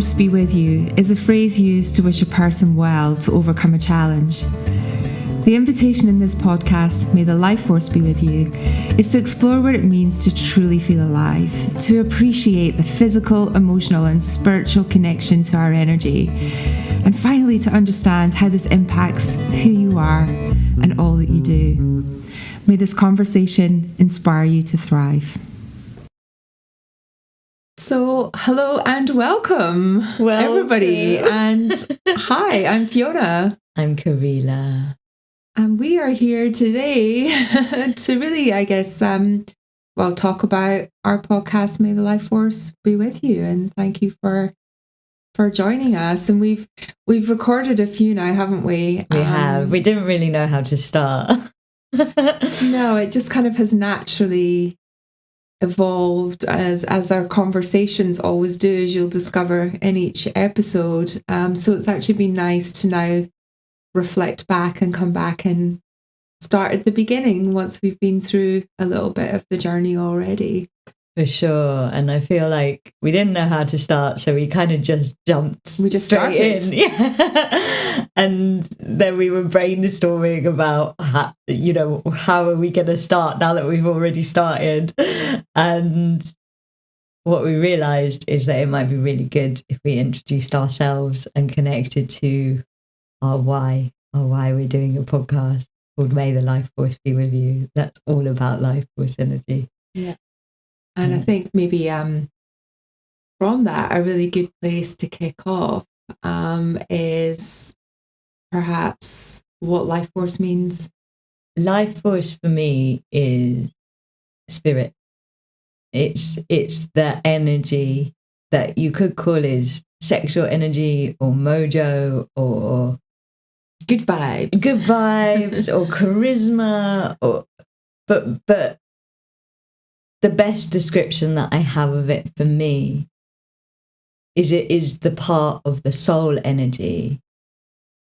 Force be with you is a phrase used to wish a person well to overcome a challenge. The invitation in this podcast, May the Life Force be with you, is to explore what it means to truly feel alive, to appreciate the physical, emotional, and spiritual connection to our energy, and finally to understand how this impacts who you are and all that you do. May this conversation inspire you to thrive. So, hello and welcome, everybody. And hi, I'm Fiona. I'm Kahreela. And we are here today to really, talk about our podcast, May the Life Force be with you. And thank you for joining us. And we've recorded a few now, haven't we? We have. We didn't really know how to start. No, it just kind of has naturally evolved as our conversations always do, as you'll discover in each episode. So it's actually been nice to now reflect back and come back and start at the beginning once we've been through a little bit of the journey already. For sure. And I feel like we didn't know how to start, so we kind of just jumped. We just straight started. In. Yeah. And then we were brainstorming about how are we going to start now that we've already started. And what we realized is that it might be really good if we introduced ourselves and connected to our why we're doing a podcast called May the Life Force be with you. That's all about life force energy. Yeah. And I think maybe from that, a really good place to kick off is perhaps what life force means. Life force for me is spirit. It's the energy that you could call is sexual energy or mojo or good vibes or charisma but the best description that I have of it for me is it is the part of the soul energy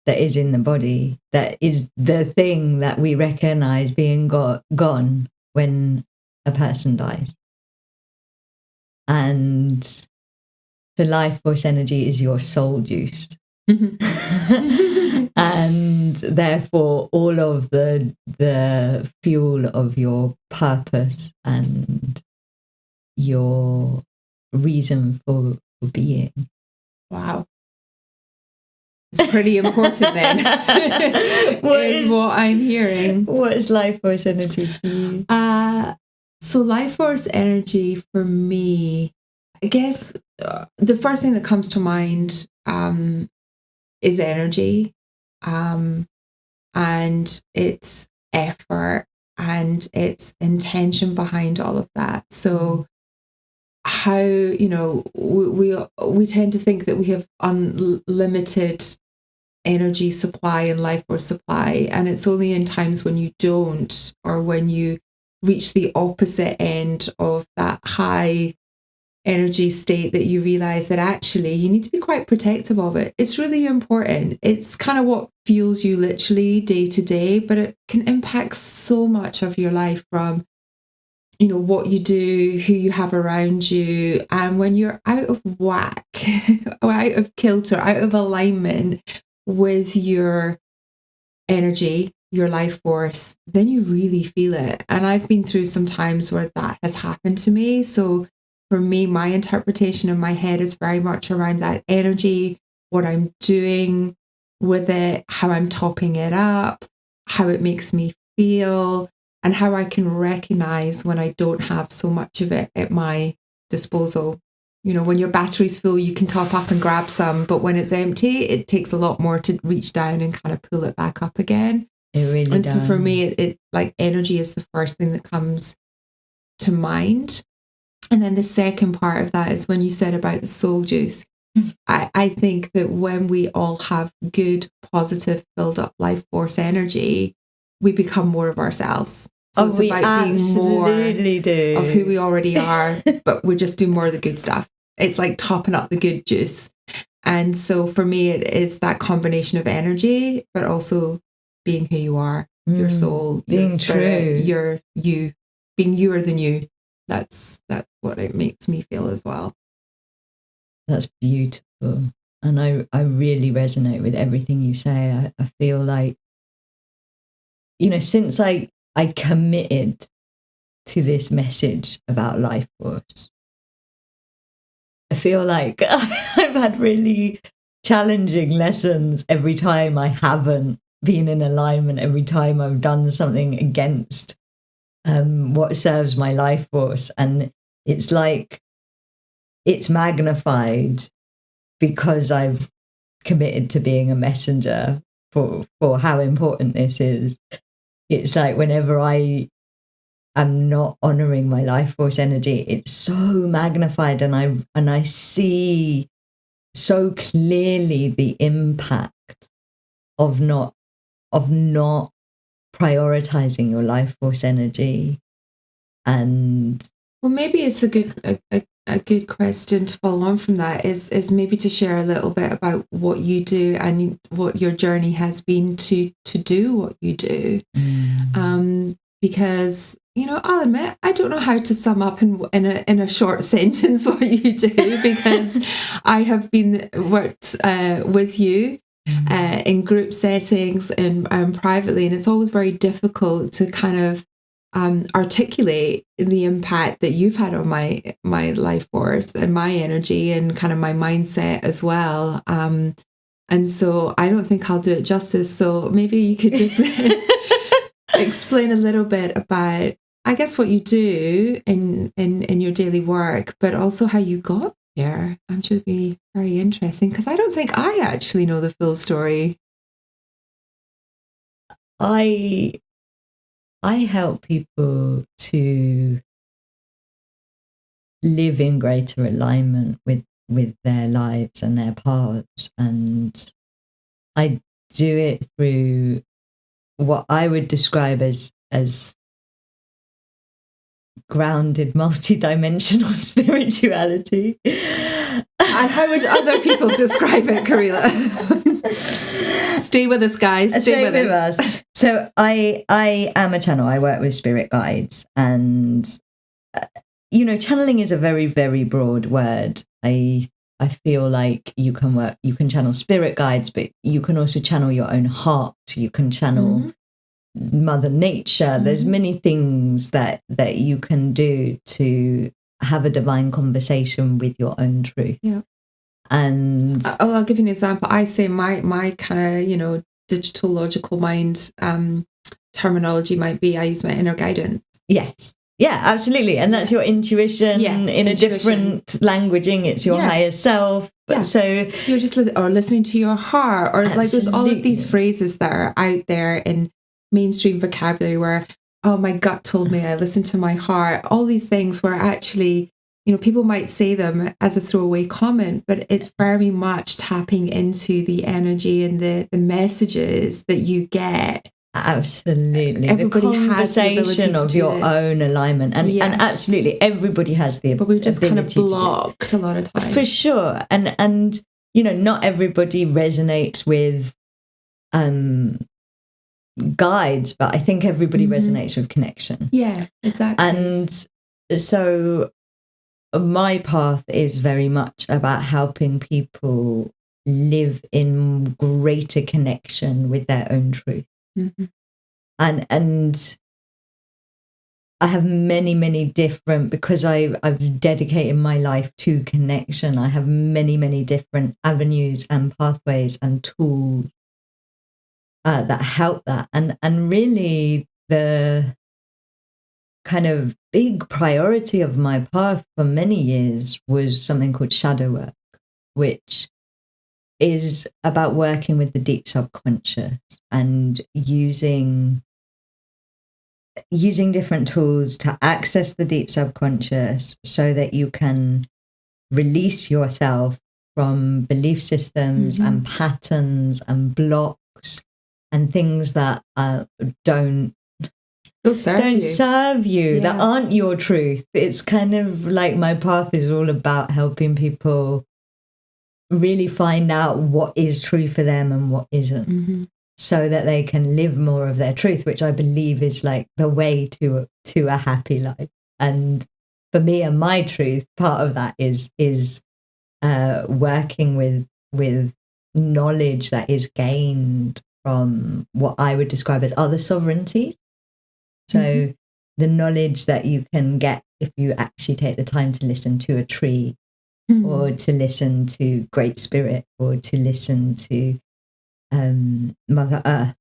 that is in the body, that is the thing that we recognize being gone when a person dies. And the life force energy is your soul juice. And therefore all of the fuel of your purpose and your reason for being. Wow. It's pretty important then. What I'm hearing. What is life force energy to you? So life force energy for me, I guess the first thing that comes to mind is energy, and it's effort and it's intention behind all of that. So how, we tend to think that we have unlimited energy supply and life force supply, and it's only in times when you don't, or when you reach the opposite end of that high energy state, that you realize that actually you need to be quite protective of it. It's really important. It's kind of what fuels you literally day to day, but it can impact so much of your life, from what you do, who you have around you. And when you're out of whack or out of kilter, out of alignment with your energy, your life force, then you really feel it. And I've been through some times where that has happened to me. So for me, my interpretation in my head is very much around that energy, what I'm doing with it, how I'm topping it up, how it makes me feel, and how I can recognize when I don't have so much of it at my disposal. When your battery's full, you can top up and grab some, but when it's empty, it takes a lot more to reach down and kind of pull it back up again. It really does. So for me, it like energy is the first thing that comes to mind. And then the second part of that is when you said about the soul juice. I think that when we all have good, positive, filled up life force energy, we become more of ourselves. So it's about being more of who we already are, but we just do more of the good stuff. It's like topping up the good juice. And so for me, it is that combination of energy, but also being who you are, your soul, being your spirit, true, your you, being you or the new. That's what it makes me feel as well. That's beautiful. And I really resonate with everything you say. I feel like, since I committed to this message about Lifeforce, I feel like I've had really challenging lessons every time I haven't been in alignment, every time I've done something against what serves my life force. And it's like it's magnified because I've committed to being a messenger for how important this is. It's like whenever I am not honoring my life force energy, it's so magnified, and I see so clearly the impact of not prioritizing your life force energy. And well, maybe it's a good question to follow on from that is maybe to share a little bit about what you do and what your journey has been to do what you do. Because I'll admit I don't know how to sum up in a short sentence what you do, because I have worked with you in group settings and privately, and it's always very difficult to kind of articulate the impact that you've had on my life force and my energy and kind of my mindset as well. And so I don't think I'll do it justice. So maybe you could just explain a little bit about, I guess, what you do in your daily work, but also how you got there. I'm sure it'd be very interesting, because I don't think I actually know the full story. I help people to live in greater alignment with their lives and their paths, and I do it through what I would describe as grounded, multidimensional spirituality. How would other people describe it, Kahreela? Stay with us, guys. Stay with us. So I am a channel. I work with spirit guides, and channeling is a very, very broad word. I feel like you can channel spirit guides, but you can also channel your own heart. You can channel Mother Nature. There's many things that you can do to have a divine conversation with your own truth. Yeah. And I'll give you an example. I say my kind of digital logical mind terminology might be, I use my inner guidance. Yes. Yeah, absolutely. And that's your intuition in a different languaging. It's your higher self. Yeah. So you're just listening to your heart, or absolutely. Like there's all of these phrases that are out there in mainstream vocabulary where, oh, my gut told me, I listened to my heart. All these things where actually, people might say them as a throwaway comment, but it's very much tapping into the energy and the messages that you get. Absolutely. Everybody the conversation has of your own alignment. And absolutely, everybody has the ability. But we're just kind of blocked a lot of times. For sure. And not everybody resonates with guides, but I think everybody resonates with connection. Yeah, exactly. And so my path is very much about helping people live in greater connection with their own truth. And I have many different, because I've dedicated my life to connection. I have many different avenues and pathways and tools that help that. And really the kind of big priority of my path for many years was something called shadow work, which is about working with the deep subconscious and using different tools to access the deep subconscious so that you can release yourself from belief systems and patterns and blocks and things that don't serve you, that aren't your truth. It's kind of like my path is all about helping people really find out what is true for them and what isn't, so that they can live more of their truth, which I believe is like the way to a happy life. And for me and my truth, part of that is working with knowledge that is gained from what I would describe as other sovereignties. So the knowledge that you can get if you actually take the time to listen to a tree, or to listen to Great Spirit, or to listen to Mother Earth.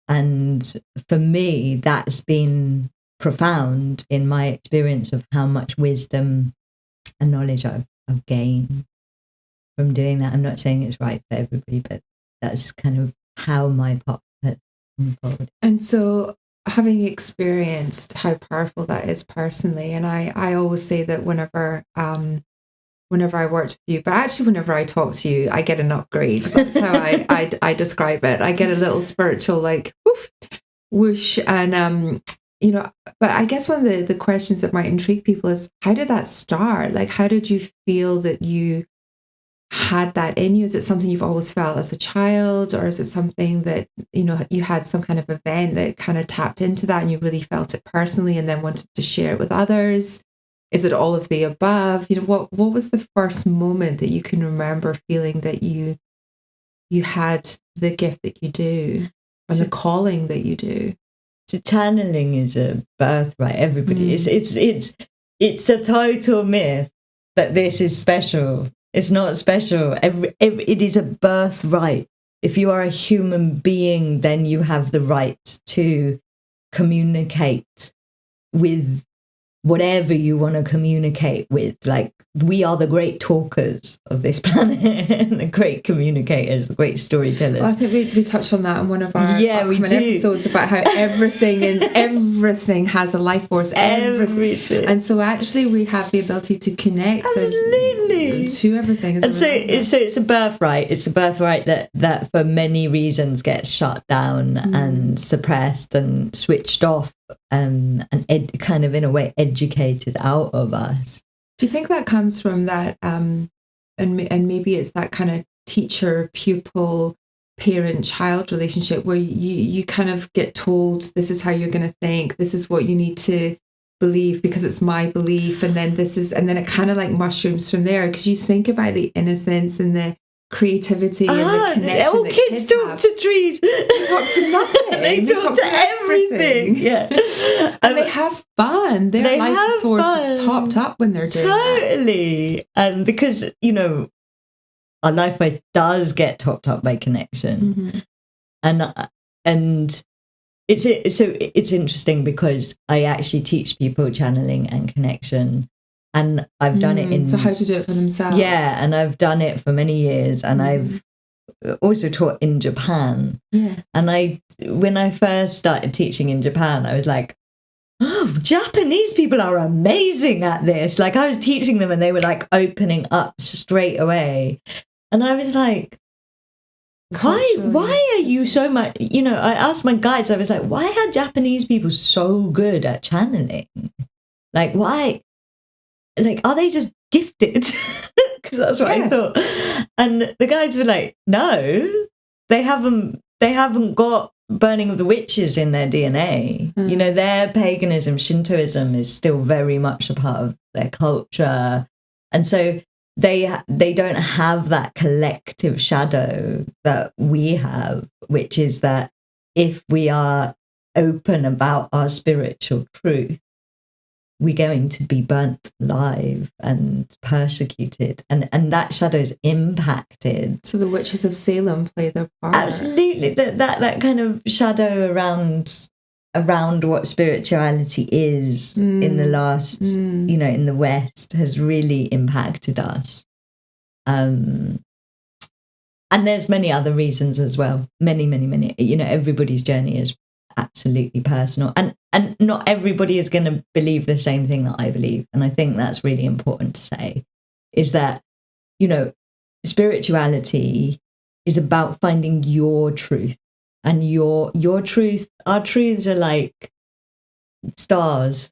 And for me, that's been profound in my experience of how much wisdom and knowledge I've gained from doing that. I'm not saying it's right for everybody, but that's kind of how my path has unfolded. And so, having experienced how powerful that is personally, and I always say that whenever I work with you, but actually whenever I talk to you, I get an upgrade. That's how I describe it. I get a little spiritual, like, woof, whoosh. And, but I guess one of the questions that might intrigue people is, how did that start? Like, how did you feel that you had that in you? Is it something you've always felt as a child, or is it something that, you had some kind of event that kind of tapped into that and you really felt it personally and then wanted to share it with others? Is it all of the above? What was the first moment that you can remember feeling that you had the gift that you do, and the calling that you do? So channeling is a birthright. Everybody, it's a total myth that this is special. It's not special. It is a birthright. If you are a human being, then you have the right to communicate with whatever you want to communicate with. Like, we are the great talkers of this planet, the great communicators, the great storytellers. Well, I think we touched on that in one of our upcoming episodes about how everything has a life force. Everything. And so actually we have the ability to connect to everything. And so it's a birthright. It's a birthright that for many reasons gets shut down and suppressed and switched off, and kind of in a way educated out of us. Do you think that comes from that, and maybe it's that kind of teacher, pupil, parent, child relationship where you kind of get told, this is how you're going to think, this is what you need to believe because it's my belief, and then it kind of like mushrooms from there, because you think about the innocence and the creativity and the connection all that kids talk have. To trees. They talk to nothing. they talk to everything. Yeah. And they have fun. Their life force is topped up when they're doing totally. And because, our life force does get topped up by connection. And it's interesting because I actually teach people channeling and connection. And I've done it so how to do it for themselves. Yeah, and I've done it for many years, and I've also taught in Japan. Yeah. And when I first started teaching in Japan, I was like, oh, Japanese people are amazing at this. Like, I was teaching them and they were like opening up straight away. And I was like, why are you so much, I asked my guides, I was like, why are Japanese people so good at channeling? Like, why? Like, are they just gifted? Because that's what I thought. And the guides were like, no, they haven't got burning of the witches in their DNA. Their paganism, Shintoism is still very much a part of their culture. And so they don't have that collective shadow that we have, which is that if we are open about our spiritual truth, we're going to be burnt alive and persecuted, and that shadow's impacted. So the witches of Salem play their part. Absolutely, that kind of shadow around what spirituality is in the last, in the West has really impacted us. And there's many other reasons as well. Many. Everybody's journey is absolutely personal, and not everybody is going to believe the same thing that I believe. And I think that's really important to say, is that spirituality is about finding your truth, and your truth. Our truths are like stars.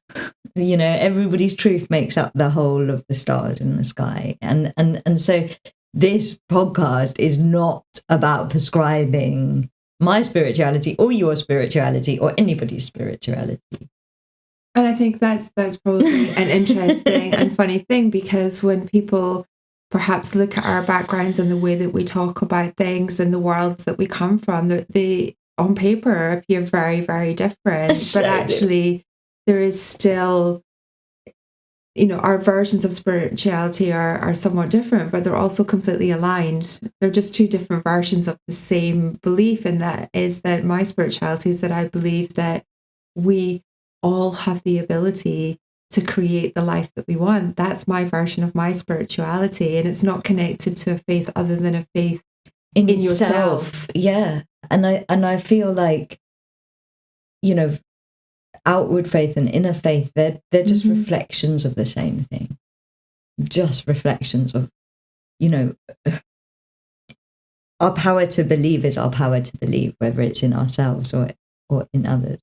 Everybody's truth makes up the whole of the stars in the sky, and so this podcast is not about prescribing my spirituality or your spirituality or anybody's spirituality. And I think that's probably an interesting and funny thing, because when people perhaps look at our backgrounds and the way that we talk about things and the worlds that we come from, that they on paper appear very, very different. But actually, there is still, our versions of spirituality are somewhat different, but they're also completely aligned. They're just two different versions of the same belief. And that is that my spirituality is that I believe that we all have the ability to create the life that we want. That's my version of my spirituality. And it's not connected to a faith other than a faith in yourself. Yeah. And I feel like, outward faith and inner faith, they're just reflections of the same thing. Just reflections of, our power to believe is our power to believe, whether it's in ourselves or in others.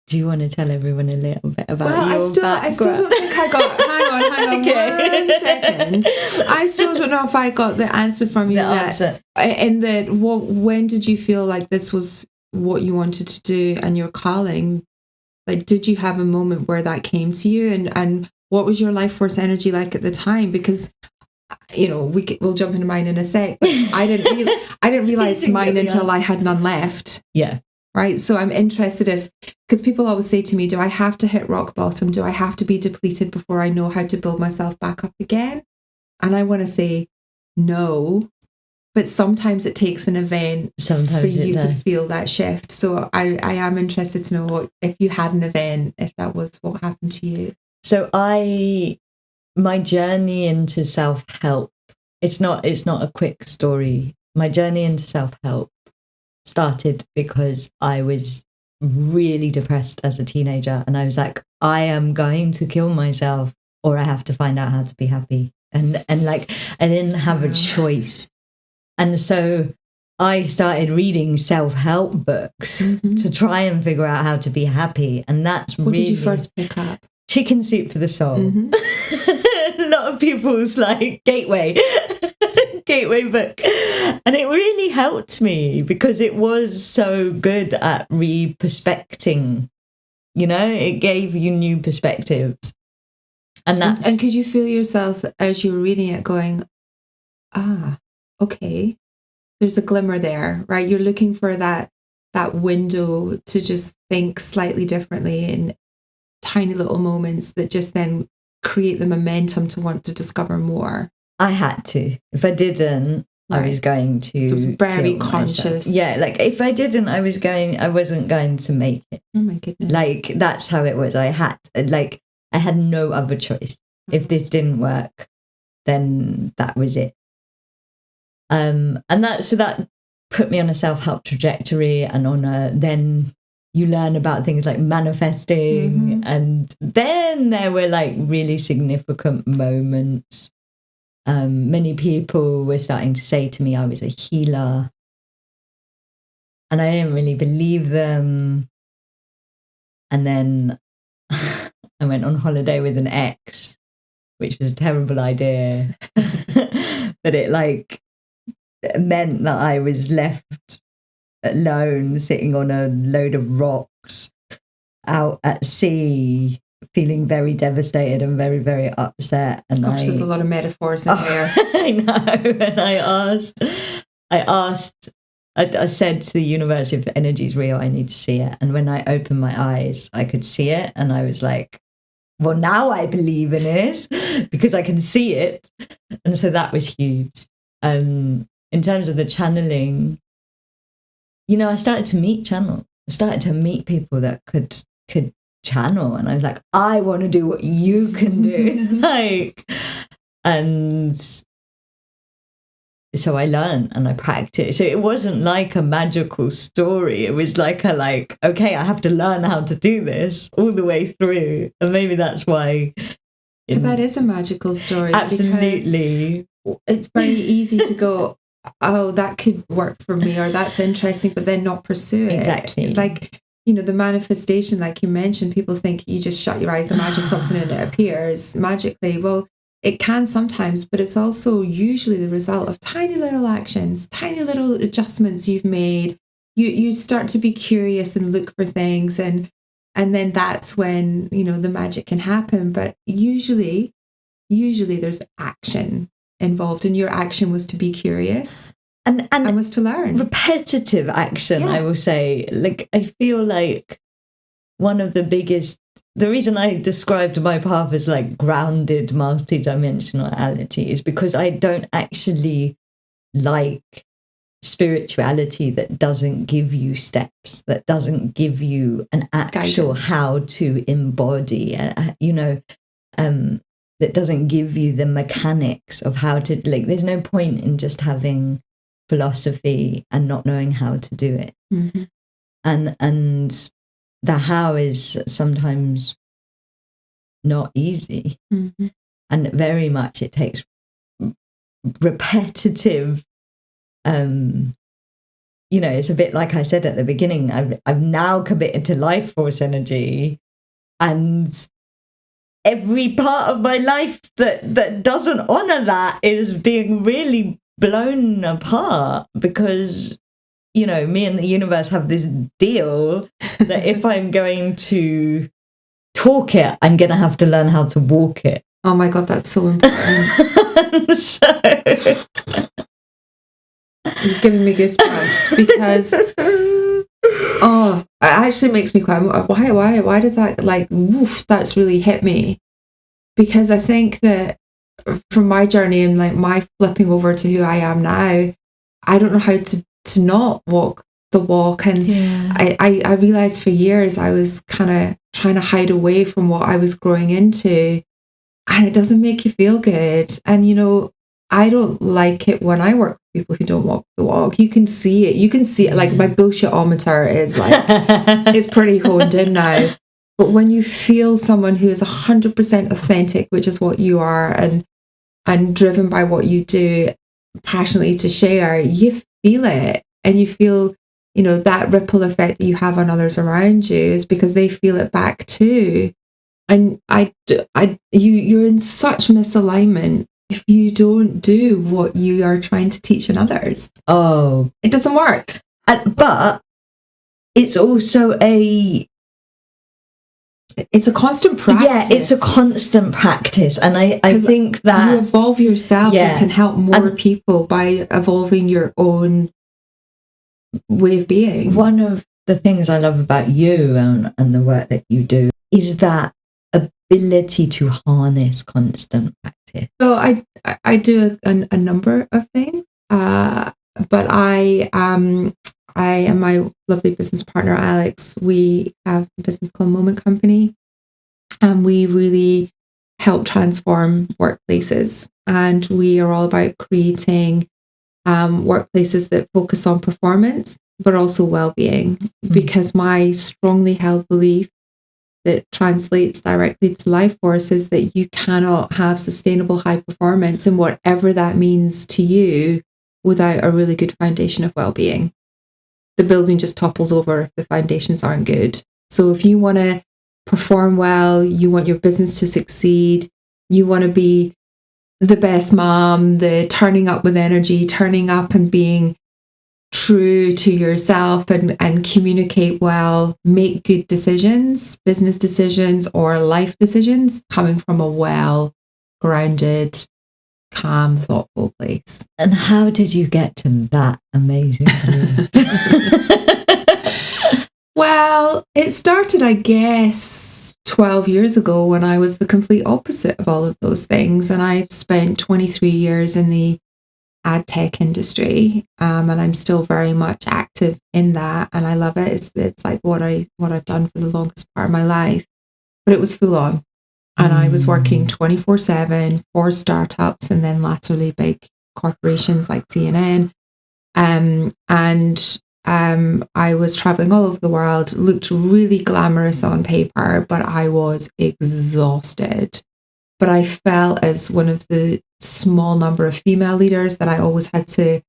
Do you want to tell everyone a little bit about your background? I still don't think I got... Hang on Okay. 1 second. I still don't know if I got the answer from you. When did you feel like this was what you wanted to do and your calling? Like, did you have a moment where that came to you? And what was your life force energy like at the time? Because... we'll jump into mine in a sec. But I didn't realize mine until I had none left. Yeah. Right. So I'm interested because people always say to me, do I have to hit rock bottom? Do I have to be depleted before I know how to build myself back up again? And I want to say no, but sometimes it takes an event for you to feel that shift. So I am interested to know what, if you had an event, if that was what happened to you. So my journey into self-help, it's not a quick story. My journey into self-help started because I was really depressed as a teenager, and I was like, I am going to kill myself or I have to find out how to be happy. And like, I didn't have a choice. And so I started reading self-help books to try and figure out how to be happy. And that's what did you first pick up? Chicken Soup for the Soul. A lot of people's like gateway book, and it really helped me because it was so good at re-perspecting. It gave you new perspectives, and could you feel yourself as you were reading it going, okay, there's a glimmer there, right? You're looking for that window to just think slightly differently in tiny little moments that just then create the momentum to want to discover more. I had to. If I didn't, right, I was going to. So it was very conscious. Yeah, like if I didn't, I wasn't going to make it. Oh my goodness! Like that's how it was. I had no other choice. If this didn't work, then that was it. And that put me on a self-help trajectory, and then you learn about things like manifesting, and then there were like really significant moments. Many people were starting to say to me I was a healer, and I didn't really believe them. And then I went on holiday with an ex, which was a terrible idea. But it meant that I was left alone, sitting on a load of rocks out at sea, feeling very devastated and very, very upset. And there's a lot of metaphors in there. I know. And I said to the universe, if the energy is real, I need to see it. And when I opened my eyes, I could see it. And I was like, well, now I believe in it because I can see it. And so that was huge. In terms of the channeling, I started to meet channels. I started to meet people that could channel, and I was like, I want to do what you can do. And so I learned and I practiced. So it wasn't like a magical story. It was like okay, I have to learn how to do this all the way through. And maybe that's why. But that is a magical story. Absolutely. It's very easy to go, oh, that could work for me, or that's interesting, but then not pursue it. Exactly. Like, the manifestation, like you mentioned, people think you just shut your eyes, imagine something and it appears magically. Well, it can sometimes, but it's also usually the result of tiny little actions, tiny little adjustments you've made. You start to be curious and look for things, and then that's when, the magic can happen. But usually usually there's action involved, and your action was to be curious and was to learn. Repetitive action, I will say. Like, I feel like one of the reason I described my path as like grounded multidimensionality is because I don't actually like spirituality that doesn't give you steps, that doesn't give you an actual guidance, how to embody, that doesn't give you the mechanics of how to, like, there's no point in just having philosophy and not knowing how to do it. Mm-hmm. And the how is sometimes not easy. Mm-hmm. And very much it takes repetitive, it's a bit like I said at the beginning, I've now committed to Lifeforce energy, and every part of my life that doesn't honor that is being really blown apart, because me and the universe have this deal that if I'm going to talk it, I'm going to have to learn how to walk it. Oh my God, that's so important. So you've given me goosebumps, because it actually makes me cry. Why does that, like, woof, that's really hit me? Because I think that from my journey and like my flipping over to who I am now, I don't know how to not walk the walk. And I realized for years I was kind of trying to hide away from what I was growing into, and it doesn't make you feel good. And I don't like it when I work with people who don't walk the walk. You can see it. Like, my bullshit-ometer is like, it's pretty honed in now. But when you feel someone who is 100% authentic, which is what you are, and driven by what you do, passionately to share, you feel it. And you feel, that ripple effect that you have on others around you is because they feel it back too. And you're in such misalignment if you don't do what you are trying to teach in others. Oh, it doesn't work. But it's also it's a constant practice. Yeah, it's a constant practice. And I think that you evolve yourself and can help more people by evolving your own way of being. One of the things I love about you and the work that you do is that ability to harness constant practice. So I do a number of things, but I and my lovely business partner Alex, we have a business called Moment Company, and we really help transform workplaces. And we are all about creating workplaces that focus on performance, but also well-being. Because my strongly held belief that translates directly to Lifeforce is that you cannot have sustainable high performance, and whatever that means to you, without a really good foundation of well-being. The building just topples over if the foundations aren't good. So if you want to perform well, you want your business to succeed, you want to be the best mom, the turning up with energy, turning up and being true to yourself and communicate well, make good decisions, business decisions or life decisions, coming from a well-grounded, calm, thoughtful place. And how did you get to that amazing place? Well, it started, I guess, 12 years ago when I was the complete opposite of all of those things. And I've spent 23 years in the ad tech industry, and I'm still very much active in that, and I love it. It's like what I've done for the longest part of my life. But it was full on. And I was working 24/7 for startups and then latterly big corporations like CNN. I was traveling all over the world, looked really glamorous on paper, but I was exhausted. But I felt as one of the small number of female leaders that I always had to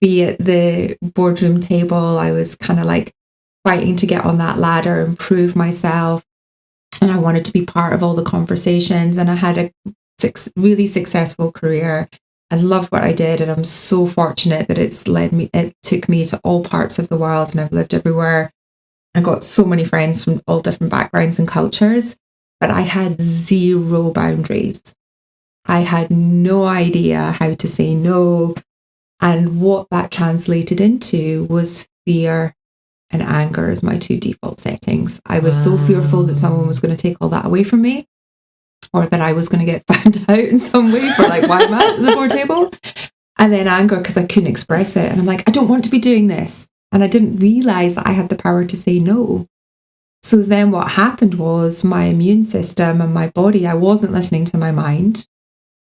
be at the boardroom table. I was kind of like fighting to get on that ladder and prove myself. And I wanted to be part of all the conversations. And I had a really successful career. I loved what I did. And I'm so fortunate that it took me to all parts of the world, and I've lived everywhere. I got so many friends from all different backgrounds and cultures, but I had zero boundaries. I had no idea how to say no. And what that translated into was fear and anger as my two default settings. I was so fearful that someone was going to take all that away from me, or that I was going to get found out in some way for like, why am I at the board table? And then anger because I couldn't express it. And I'm like, I don't want to be doing this. And I didn't realize that I had the power to say no. So then what happened was my immune system and my body, I wasn't listening to my mind.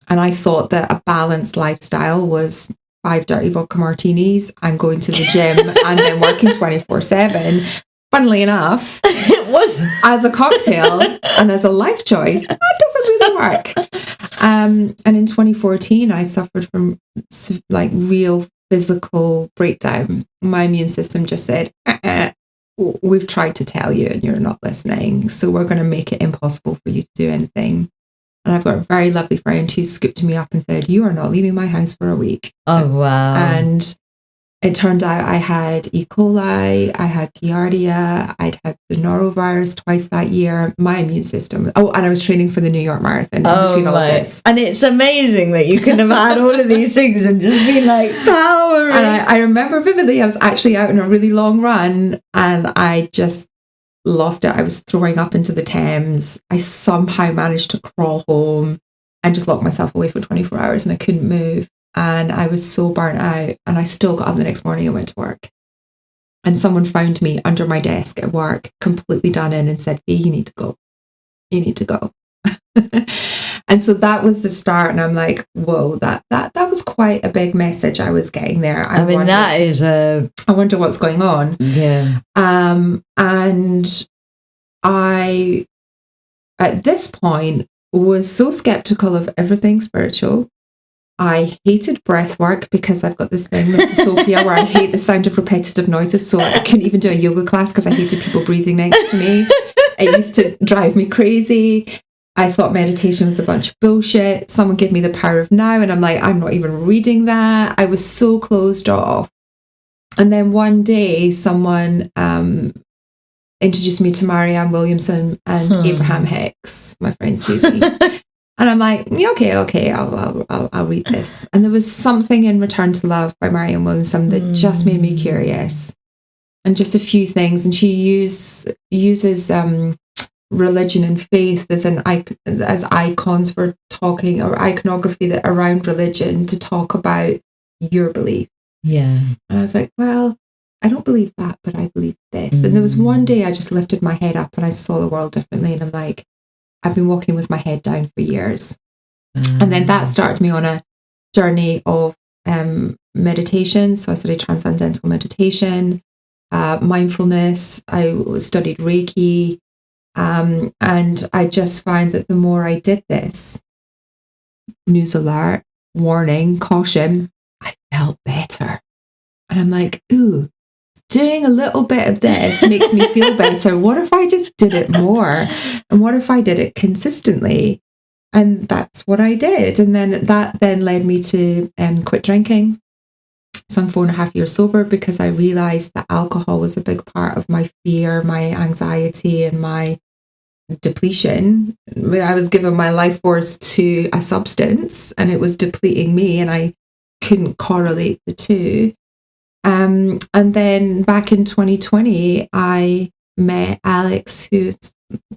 And I thought that a balanced lifestyle was 5 dirty vodka martinis and going to the gym and then working 24/7. Funnily enough, it was as a cocktail and as a life choice, that doesn't really work. And in 2014, I suffered from like real physical breakdown. My immune system just said, we've tried to tell you and you're not listening. So we're going to make it impossible for you to do anything. And I've got a very lovely friend who scooped me up and said, you are not leaving my house for a week. Oh, wow. And it turned out I had E. coli, I had Giardia, I'd had the norovirus twice that year, my immune system. Oh, and I was training for the New York Marathon in between all of this. And it's amazing that you can have had all of these things and just be like powering. And I remember vividly, I was actually out on a really long run and I just lost it. I was throwing up into the Thames. I somehow managed to crawl home and just lock myself away for 24 hours and I couldn't move. And I was so burnt out. And I still got up the next morning and went to work. And someone found me under my desk at work, completely done in, and said, hey, you need to go. You need to go. And so that was the start. And I'm like, whoa, that was quite a big message I was getting there. I wonder what's going on. Yeah. And I, at this point, was so skeptical of everything spiritual. I hated breath work because I've got this thing with dystopia where I hate the sound of repetitive noises. So I couldn't even do a yoga class because I hated people breathing next to me. It used to drive me crazy. I thought meditation was a bunch of bullshit. Someone gave me the power of now. And I'm like, I'm not even reading that. I was so closed off. And then one day someone introduced me to Marianne Williamson and Abraham Hicks, my friend Susie. And I'm like, yeah, okay, I'll read this. And there was something in Return to Love by Marianne Williamson that just made me curious. And just a few things. And she uses religion and faith as icons for talking, or iconography that around religion to talk about your belief. Yeah. And I was like, well, I don't believe that, but I believe this. And there was one day I just lifted my head up and I saw the world differently. And I'm like, I've been walking with my head down for years. And then that started me on a journey of meditation. So I studied transcendental meditation, mindfulness. I studied Reiki. And I just find that the more I did this, news alert, warning, caution, I felt better. And I'm like, ooh, doing a little bit of this makes me feel better. What if I just did it more? And what if I did it consistently? And that's what I did. And then that led me to quit drinking. So I'm 4.5 years sober because I realized that alcohol was a big part of my fear, my anxiety, and my depletion. I was given my life force to a substance and it was depleting me, and I couldn't correlate the two. And then back in 2020, I met Alex, who's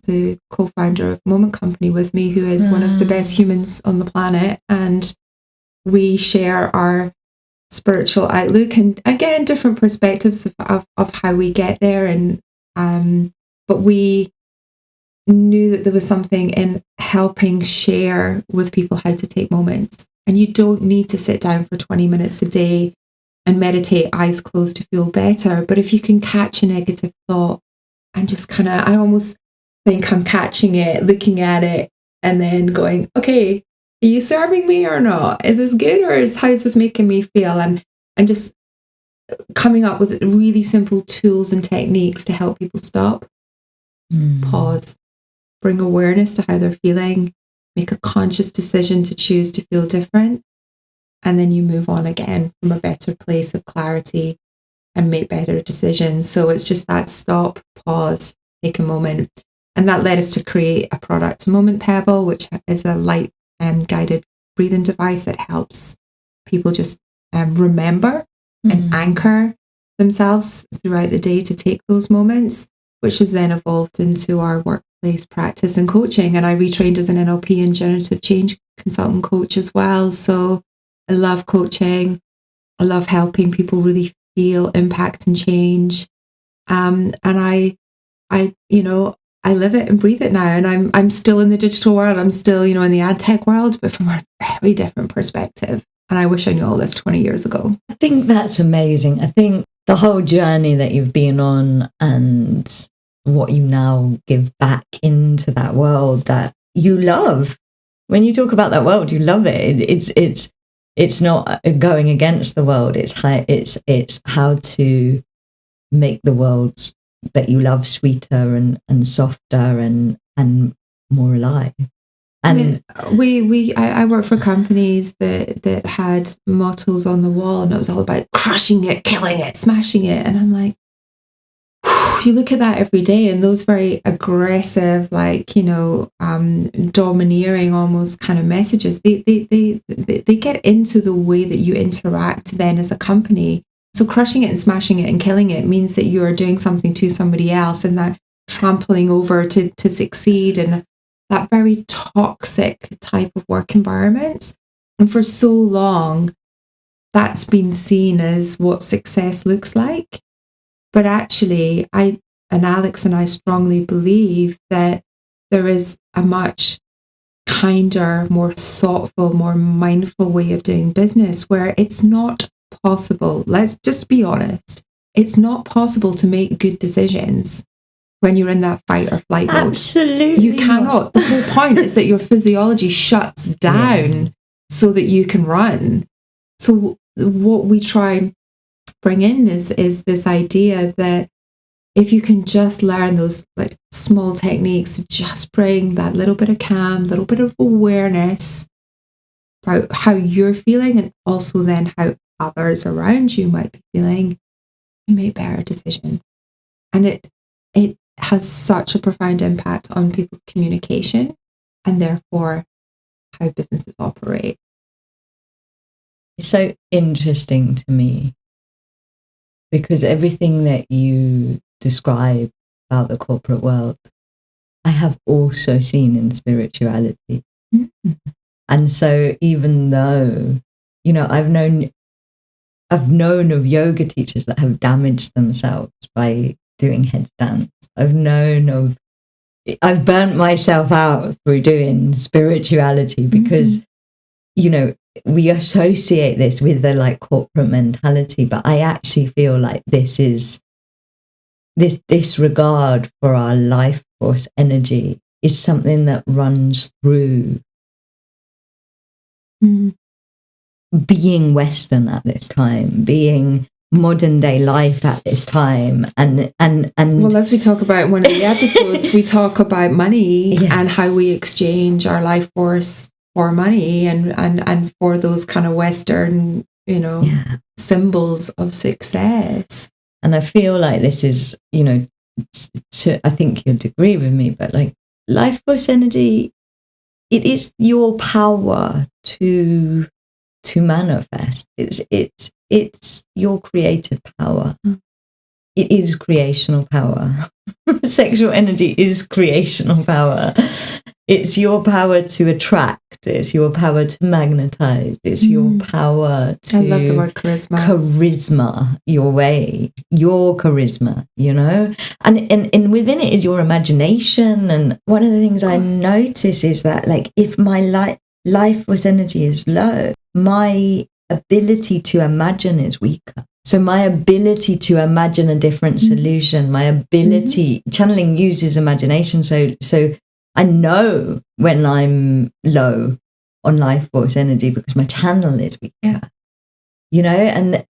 the co-founder of Moment Company with me, who is one of the best humans on the planet. And we share our spiritual outlook and, again, different perspectives of how we get there. And but we knew that there was something in helping share with people how to take moments. And you don't need to sit down for 20 minutes a day and meditate eyes closed to feel better. But if you can catch a negative thought and just I almost think I'm catching it, looking at it, and then going, okay, are you serving me or not? Is this good, or how's this making me feel? And just coming up with really simple tools and techniques to help people stop, pause, bring awareness to how they're feeling, make a conscious decision to choose to feel different. And then you move on again from a better place of clarity and make better decisions. So it's just that stop, pause, take a moment. And that led us to create a product, Moment Pebble, which is a light guided breathing device that helps people just remember and anchor themselves throughout the day to take those moments, which has then evolved into our workplace practice and coaching. And I retrained as an NLP and generative change consultant coach as well. So I love coaching. I love helping people really feel impact and change. And I live it and breathe it now. And I'm still in the digital world. I'm still, in the ad tech world, but from a very different perspective. And I wish I knew all this 20 years ago. I think that's amazing. I think the whole journey that you've been on and what you now give back into that world that you love. When you talk about that world, you love it. It's not going against the world. It's how to make the world that you love sweeter and softer and more alive. And I work for companies that had mottos on the wall, and it was all about crushing it, killing it, smashing it. And I'm like, you look at that every day, and those very aggressive, domineering almost kind of messages, they get into the way that you interact then as a company. So crushing it and smashing it and killing it means that you are doing something to somebody else, and that trampling over to succeed, and that very toxic type of work environments. And for so long, that's been seen as what success looks like. But actually, Alex and I strongly believe that there is a much kinder, more thoughtful, more mindful way of doing business where it's not possible. Let's just be honest. It's not possible to make good decisions when you're in that fight or flight mode. Absolutely. You cannot. The whole point is that your physiology shuts down so that you can run. So what we try bring in is this idea that if you can just learn those small techniques to just bring that little bit of calm, little bit of awareness about how you're feeling, and also then how others around you might be feeling, you make better decisions. And it has such a profound impact on people's communication and therefore how businesses operate. It's so interesting to me because everything that you describe about the corporate world, I have also seen in spirituality. Mm-hmm. And so even though, I've known of yoga teachers that have damaged themselves by doing headstands. I've burnt myself out through doing spirituality because, we associate this with the corporate mentality, but I actually feel like this disregard for our life force energy is something that runs through being Western at this time, being modern day life at this time, and well, as we talk about in one of the episodes, we talk about money and how we exchange our life force for money and for those kind of Western symbols of success. And I feel like this is I think you'd agree with me, but life force energy, it is your power to manifest. It's your creative power. It is creational power. Sexual energy is creational power. It's your power to attract. It's your power to magnetize. It's your power to... I love the word charisma. Charisma, your way, your charisma, And within it is your imagination. And one of the things I notice is that, if my life force energy is low, my ability to imagine is weaker. So my ability to imagine a different solution, my ability, channeling uses imagination. So I know when I'm low on life force energy because my channel is weaker, and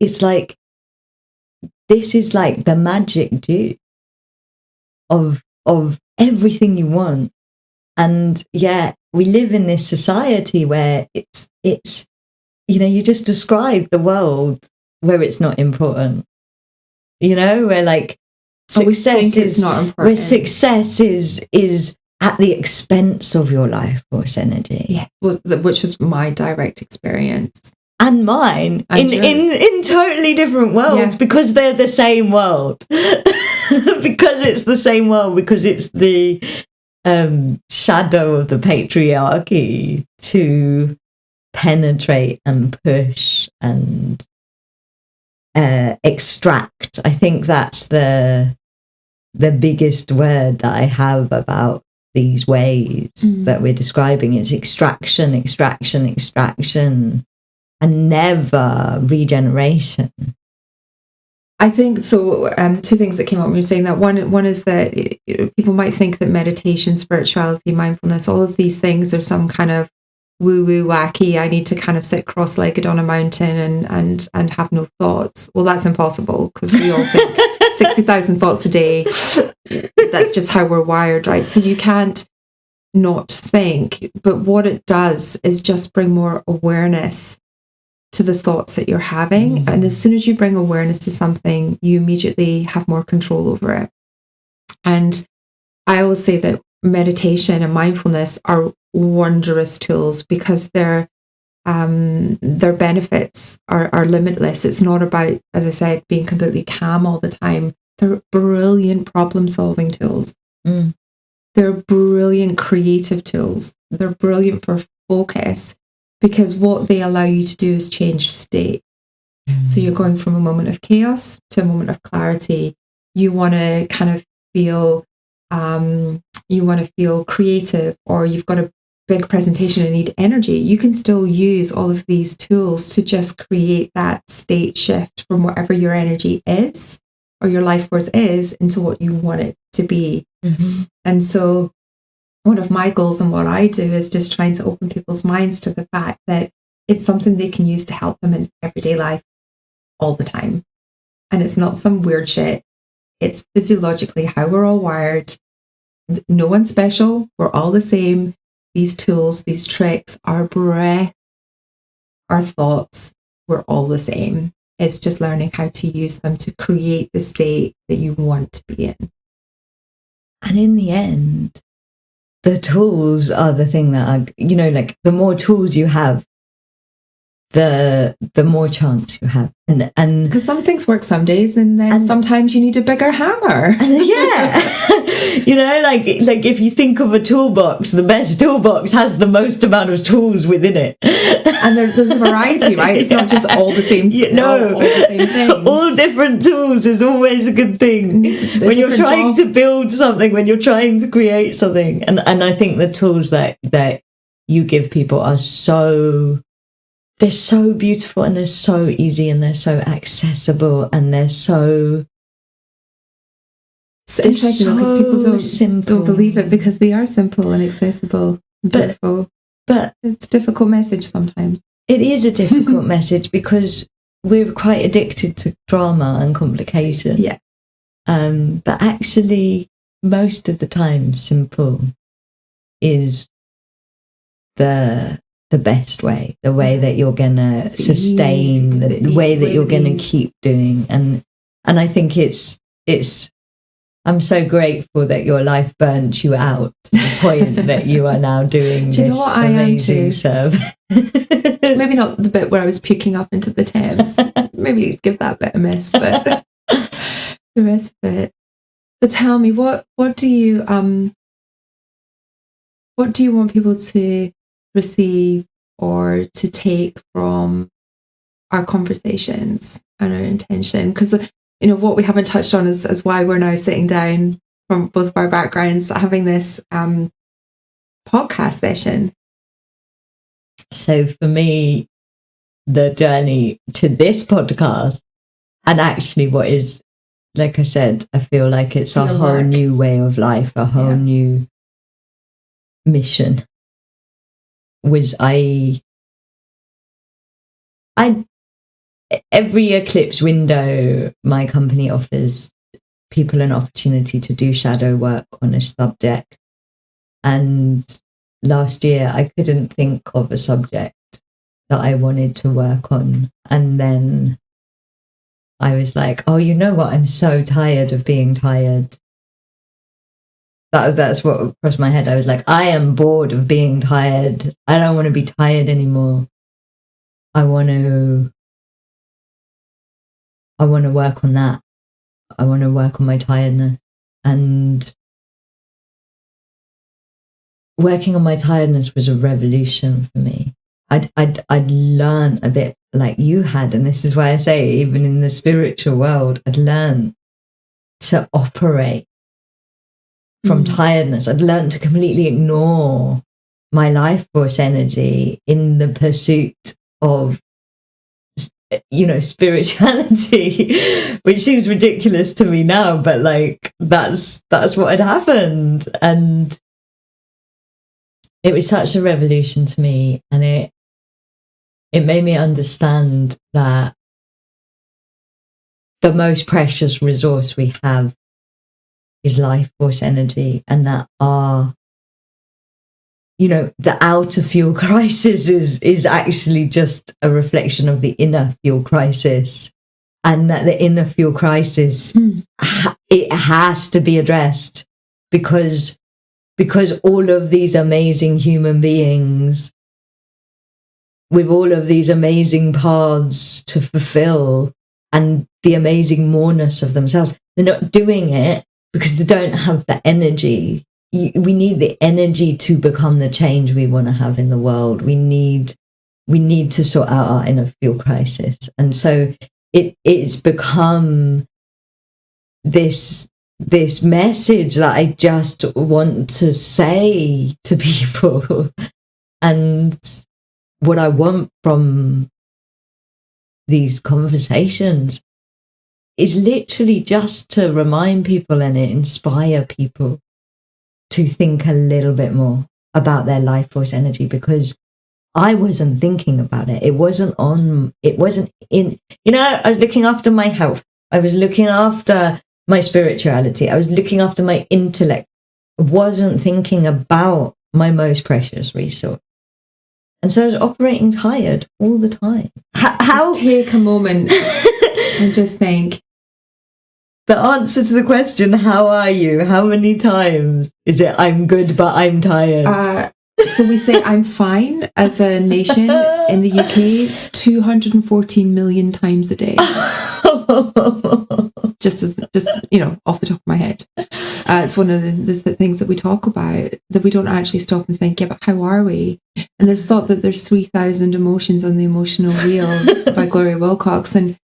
it's this is the magic juice of everything you want. And we live in this society where it's you just described the world where it's not important, where success is not important, where success is at the expense of your life force energy. Yeah, which was my direct experience. And mine, And in totally different worlds, because they're the same world. Because it's the same world, because it's the shadow of the patriarchy to penetrate and push and extract. I think that's the biggest word that I have about these ways that we're describing. Is extraction, extraction, extraction, and never regeneration. I think so. Two things that came up when you were saying that. One is that people might think that meditation, spirituality, mindfulness, all of these things are some kind of woo-woo wacky. I need to kind of sit cross-legged on a mountain and have no thoughts. Well, that's impossible, because we all think 60,000 thoughts a day. That's just how we're wired, right? So you can't not think. But what it does is just bring more awareness to the thoughts that you're having. And as soon as you bring awareness to something, you immediately have more control over it. And I always say that meditation and mindfulness are wondrous tools, because their benefits are limitless. It's not about, as I said, being completely calm all the time. They're brilliant problem-solving tools. They're brilliant creative tools. They're brilliant for focus, because what they allow you to do is change state. So you're going from a moment of chaos to a moment of clarity. You want to kind of feel, creative, or you've got a big presentation and need energy. You can still use all of these tools to just create that state shift from whatever your energy is, or your life force is, into what you want it to be. And so one of my goals and what I do is just trying to open people's minds to the fact that it's something they can use to help them in everyday life all the time. And it's not some weird shit. It's physiologically how we're all wired. No one's special. We're all the same. These tools, these tricks, our breath, our thoughts, we're all the same. It's just learning how to use them to create the state that you want to be in. And in the end, the tools are the thing that are, like the more tools you have, the more chance you have. And because some things work some days, and then sometimes you need a bigger hammer. Yeah. Like if you think of a toolbox, the best toolbox has the most amount of tools within it. And there's a variety, right? It's not just all the same. All the same thing. All different tools is always a good thing. When you're trying to build something, when you're trying to create something. And I think the tools that you give people are they're so beautiful, and they're so easy, and they're so accessible, and they're so... It's interesting, because people don't believe it, because they are simple and accessible and beautiful. But it's a difficult message sometimes. It is a difficult message, because we're quite addicted to drama and complication. Yeah. But actually, most of the time, simple is the best way, the way that you're gonna sustain, the way that you're gonna keep doing. And I think it's I'm so grateful that your life burnt you out to the point that you are now doing this amazing service. Maybe not the bit where I was puking up into the Thames. Maybe give that bit a miss, but the rest of it. So tell me, what do you want people to receive or to take from our conversations and our intention? Because what we haven't touched on is why we're now sitting down from both of our backgrounds, having this podcast session. So for me, the journey to this podcast, and actually what is, like I said, I feel like it's a whole new way of life, a whole new mission, was every eclipse window, my company offers people an opportunity to do shadow work on a subject. And last year, I couldn't think of a subject that I wanted to work on. And then I was like, oh, you know what? I'm so tired of being tired. That's what crossed my head. I was like, I am bored of being tired. I don't want to be tired anymore. I want to work on that. I want to work on my tiredness. And working on my tiredness was a revolution for me. I'd learned a bit like you had, and this is why I say, even in the spiritual world, I'd learned to operate from tiredness. I'd learned to completely ignore my life force energy in the pursuit of, spirituality, which seems ridiculous to me now, but like that's what had happened. And it was such a revolution to me, and it made me understand that the most precious resource we have is life force energy, and that the outer fuel crisis is actually just a reflection of the inner fuel crisis, and that the inner fuel crisis, it has to be addressed because all of these amazing human beings with all of these amazing paths to fulfill and the amazing moreness of themselves, they're not doing it because they don't have the energy. We need the energy to become the change we want to have in the world. We need to sort out our inner fuel crisis. And so it's become this message that I just want to say to people. And what I want from these conversations is literally just to remind people and inspire people to think a little bit more about their life force energy, because I wasn't thinking about it. It wasn't in, I was looking after my health. I was looking after my spirituality. I was looking after my intellect. I wasn't thinking about my most precious resource. And so I was operating tired all the time. How take a moment and just think. The answer to the question, how are you? How many times is it I'm good but I'm tired? So we say I'm fine as a nation in the UK 214 million times a day. just off the top of my head. It's one of the things that we talk about, that we don't actually stop and think, yeah, but how are we? And there's thought that there's 3,000 emotions on the emotional wheel by Gloria Wilcox, and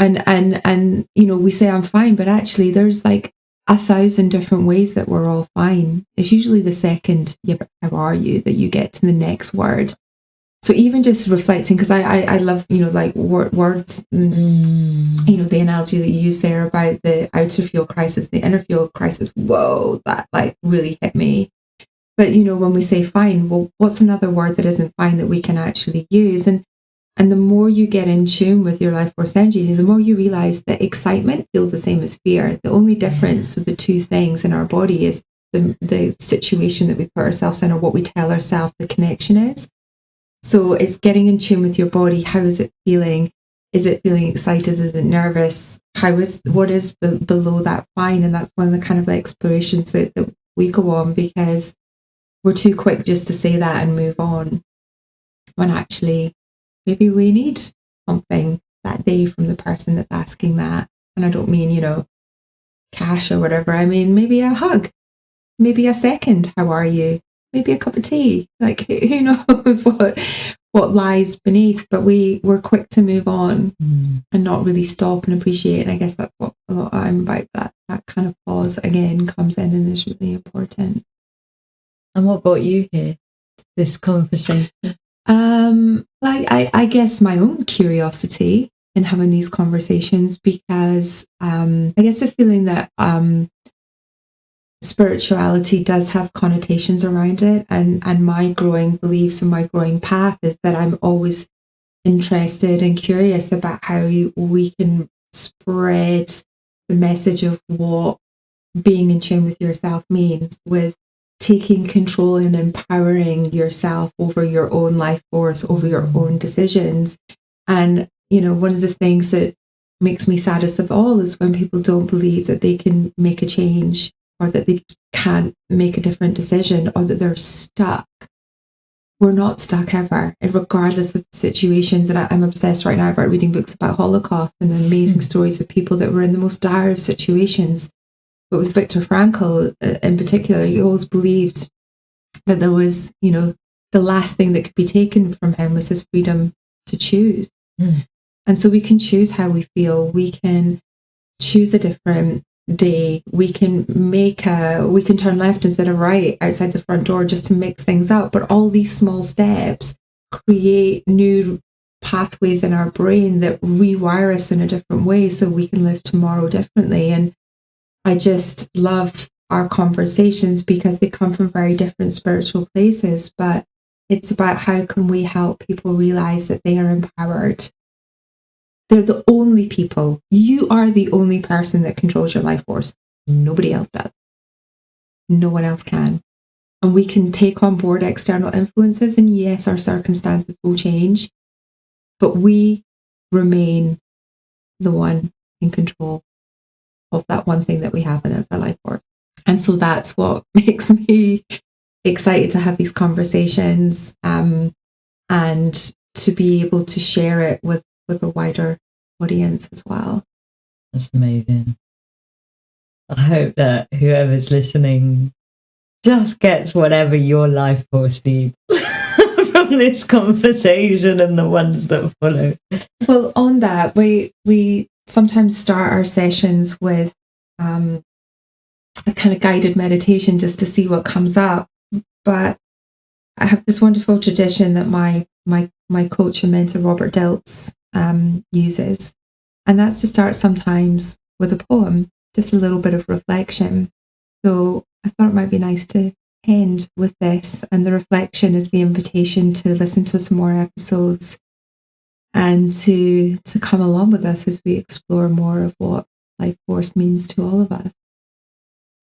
we say I'm fine, but actually there's like 1,000 different ways that we're all fine. It's usually the second, yeah, but how are you, that you get to the next word. So even just reflecting, because I love, words, and, the analogy that you use there about the outer fuel crisis, the inner fuel crisis. Whoa, that like really hit me. But, when we say fine, well, what's another word that isn't fine that we can actually use? And the more you get in tune with your life force energy, the more you realize that excitement feels the same as fear. The only difference with the two things in our body is the situation that we put ourselves in, or what we tell ourselves the connection is. So it's getting in tune with your body. How is it feeling? Is it feeling excited? Is it nervous? What is below that fine? And that's one of the kind of explorations that we go on, because we're too quick just to say that and move on, when actually maybe we need something that day from the person that's asking that. And I don't mean, cash or whatever. I mean, maybe a hug, maybe a second, how are you? Maybe a cup of tea. Like, who knows what lies beneath, but we're quick to move on and not really stop and appreciate. And I guess that's what a lot I'm about, that kind of pause again comes in and is really important. And what brought you here to this conversation? I guess my own curiosity in having these conversations, because I guess the feeling that spirituality does have connotations around it, and my growing beliefs and my growing path is that I'm always interested and curious about how we can spread the message of what being in tune with yourself means, with taking control and empowering yourself over your own life force, over your own decisions. And one of the things that makes me saddest of all is when people don't believe that they can make a change or that they can't make a different decision, or that they're stuck. We're not stuck ever, and regardless of the situations. And I'm obsessed right now about reading books about Holocaust and the amazing stories of people that were in the most dire of situations. But with Viktor Frankl in particular, he always believed that there was, the last thing that could be taken from him was his freedom to choose. And so we can choose how we feel. We can choose a different day. We can turn left instead of right outside the front door just to mix things up. But all these small steps create new pathways in our brain that rewire us in a different way so we can live tomorrow differently. And I just love our conversations because they come from very different spiritual places, but it's about how can we help people realize that they are empowered. They're the only people. You are the only person that controls your life force. Nobody else does. No one else can. And we can take on board external influences, and yes, our circumstances will change, but we remain the one in control of that one thing that we have, and it's our life force. And so that's what makes me excited to have these conversations, and to be able to share it with a wider audience as well. That's amazing. I hope that whoever's listening just gets whatever your life force needs from this conversation and the ones that follow. Well, on that, we sometimes start our sessions with a kind of guided meditation just to see what comes up. But I have this wonderful tradition that my coach and mentor Robert Dilts uses, and that's to start sometimes with a poem, just a little bit of reflection. So I thought it might be nice to end with this, and the reflection is the invitation to listen to some more episodes and to come along with us as we explore more of what life force means to all of us.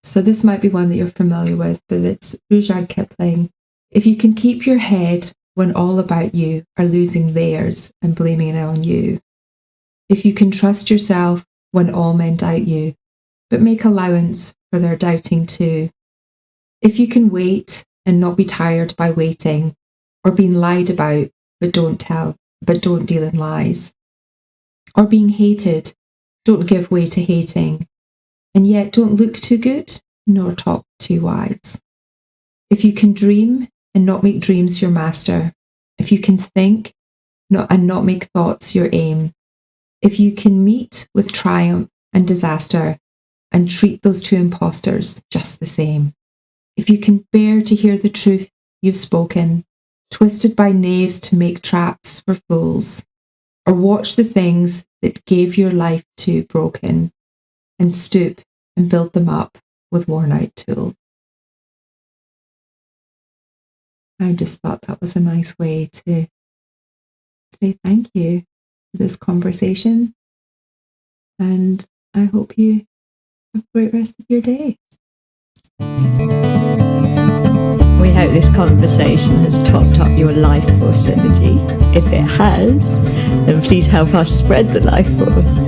So this might be one that you're familiar with, but it's Rudyard Kipling. If you can keep your head when all about you are losing theirs and blaming it on you. If you can trust yourself when all men doubt you, but make allowance for their doubting too. If you can wait and not be tired by waiting, or being lied about, but don't deal in lies. Or being hated, don't give way to hating, and yet don't look too good, nor talk too wise. If you can dream and not make dreams your master, if you can think and not make thoughts your aim, if you can meet with triumph and disaster and treat those two impostors just the same, if you can bear to hear the truth you've spoken, twisted by knaves to make traps for fools, or watch the things that gave your life to broken, and stoop and build them up with worn out tools. I just thought that was a nice way to say thank you for this conversation, and I hope you have a great rest of your day. We hope this conversation has topped up your life force energy. If it has, then please help us spread the life force.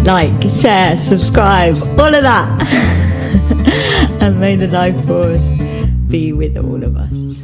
Like, share, subscribe, all of that. And may the life force be with all of us.